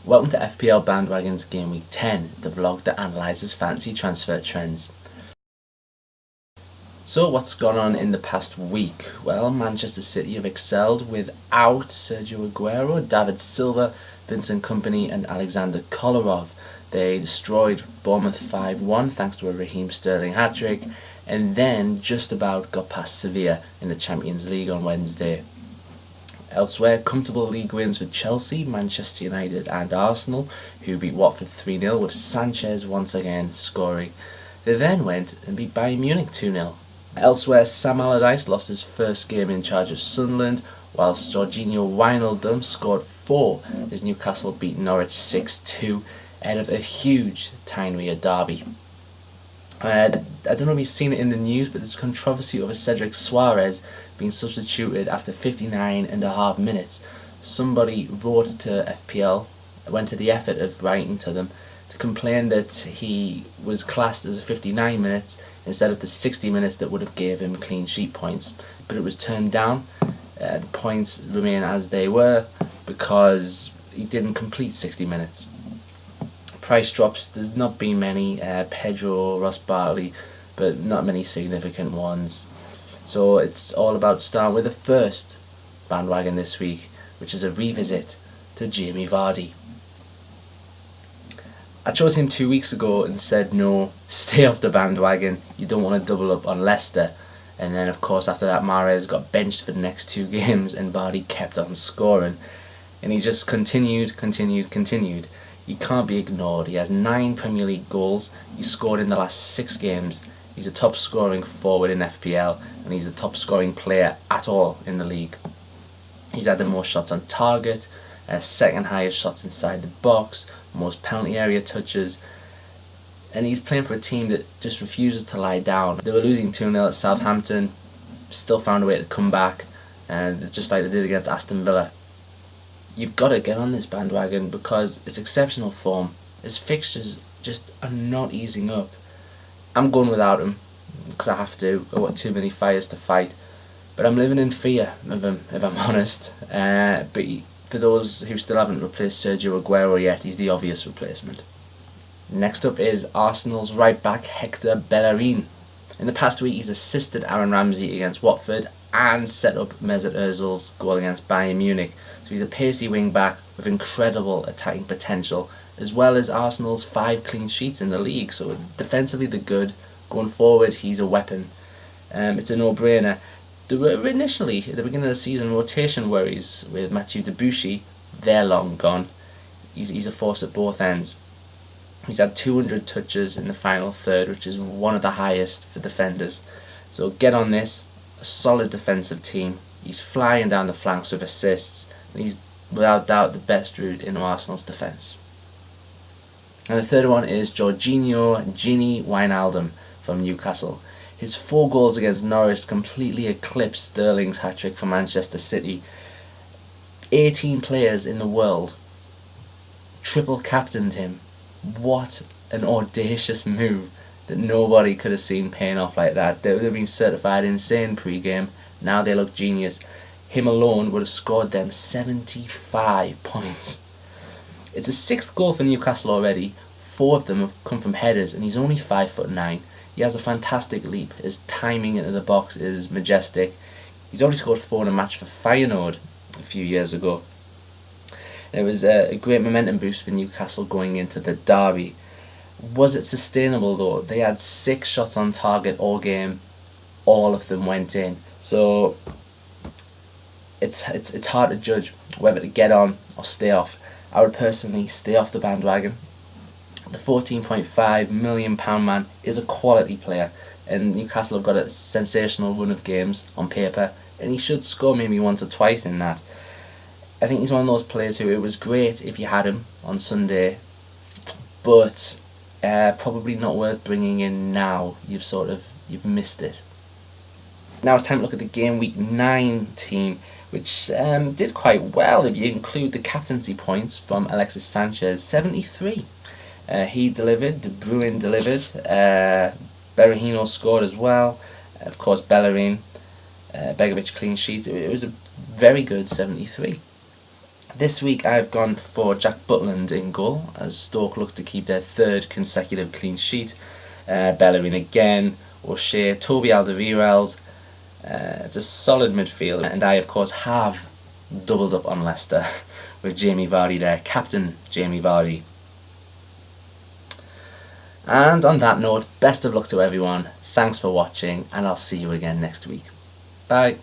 Welcome to FPL Bandwagons Gameweek 10, the vlog that analyses fantasy transfer trends. So what's gone on in the past week? Well, Manchester City have excelled without Sergio Aguero, David Silva, Vincent Kompany and Alexander Kolarov. They destroyed Bournemouth 5-1 thanks to a Raheem Sterling hat-trick, and then just about got past Sevilla in the Champions League on Wednesday. Elsewhere, comfortable league wins for Chelsea, Manchester United and Arsenal, who beat Watford 3-0 with Sanchez once again scoring. They then went and beat Bayern Munich 2-0. Elsewhere, Sam Allardyce lost his first game in charge of Sunderland, whilst Jorginho Wijnaldum scored 4 as Newcastle beat Norwich 6-2 ahead of a huge Tyne-Wear derby. I don't know if you've seen it in the news, but there's controversy over Cedric Suarez being substituted after 59.5 minutes. Somebody wrote to FPL, went to the effort of writing to them, to complain that he was classed as a 59 minutes instead of the 60 minutes that would have gave him clean sheet points. But it was turned down. The points remain as they were because he didn't complete 60 minutes. Price drops, there's not been many, Pedro, Ross Barkley, but not many significant ones. So it's all about starting with the first bandwagon this week, which is a revisit to Jamie Vardy. I chose him 2 weeks ago and said no, stay off the bandwagon, you don't want to double up on Leicester. And then of course after that Mahrez got benched for the next 2 games and Vardy kept on scoring. And he just continued. He can't be ignored. He has 9 Premier League goals. He's scored in the last 6 games. He's a top scoring forward in FPL and he's a top scoring player at all in the league. He's had the most shots on target, second highest shots inside the box, most penalty area touches, and he's playing for a team that just refuses to lie down. They were losing 2-0 at Southampton, still found a way to come back, and just like they did against Aston Villa. You've got to get on this bandwagon because it's exceptional form. His fixtures just are not easing up. I'm going without him because I have to. I've got too many fires to fight. But I'm living in fear of him, if I'm honest. But for those who still haven't replaced Sergio Aguero yet, he's the obvious replacement. Next up is Arsenal's right back Hector Bellerin. In the past week, he's assisted Aaron Ramsey against Watford and set up Mesut Ozil's goal against Bayern Munich. So he's a pacey wing back with incredible attacking potential, as well as Arsenal's 5 clean sheets in the league. So defensively they're good. Going forward, he's a weapon. It's a no-brainer. There were initially, at the beginning of the season, rotation worries with Mathieu Debuchy. They're long gone. He's a force at both ends. He's had 200 touches in the final third, which is one of the highest for defenders. So get on this. A solid defensive team. He's flying down the flanks with assists. And he's without doubt the best route in Arsenal's defence. And the third one is Jorginho Wijnaldum from Newcastle. His 4 goals against Norwich completely eclipsed Sterling's hat-trick for Manchester City. 18 players in the world triple captained him. What an audacious move that nobody could have seen paying off like that. They would have been certified insane pre-game. Now they look genius. Him alone would have scored them 75 points. It's a 6th goal for Newcastle already. 4 of them have come from headers and he's only 5'9". He has a fantastic leap. His timing into the box is majestic. He's already scored 4 in a match for Feyenoord a few years ago. And it was a great momentum boost for Newcastle going into the derby. Was it sustainable though? They had 6 shots on target all game. All of them went in. So it's hard to judge whether to get on or stay off. I would personally stay off the bandwagon. The £14.5 million man is a quality player, and Newcastle have got a sensational run of games on paper, and he should score maybe once or twice in that. I think he's one of those players who it was great if you had him on Sunday, but probably not worth bringing in now. You've missed it. Now it's time to look at the Game Week 9 team, which did quite well if you include the captaincy points from Alexis Sanchez, 73. He delivered, De Bruyne delivered, Berahino scored as well, of course Bellerin, Begovic clean sheet. It was a very good 73. This week I've gone for Jack Butland in goal as Stoke look to keep their third consecutive clean sheet. Bellerin again, O'Shea, Toby Alderweireld. It's a solid midfield, and I of course have doubled up on Leicester with Jamie Vardy there, Captain Jamie Vardy. And on that note, best of luck to everyone, thanks for watching, and I'll see you again next week. Bye.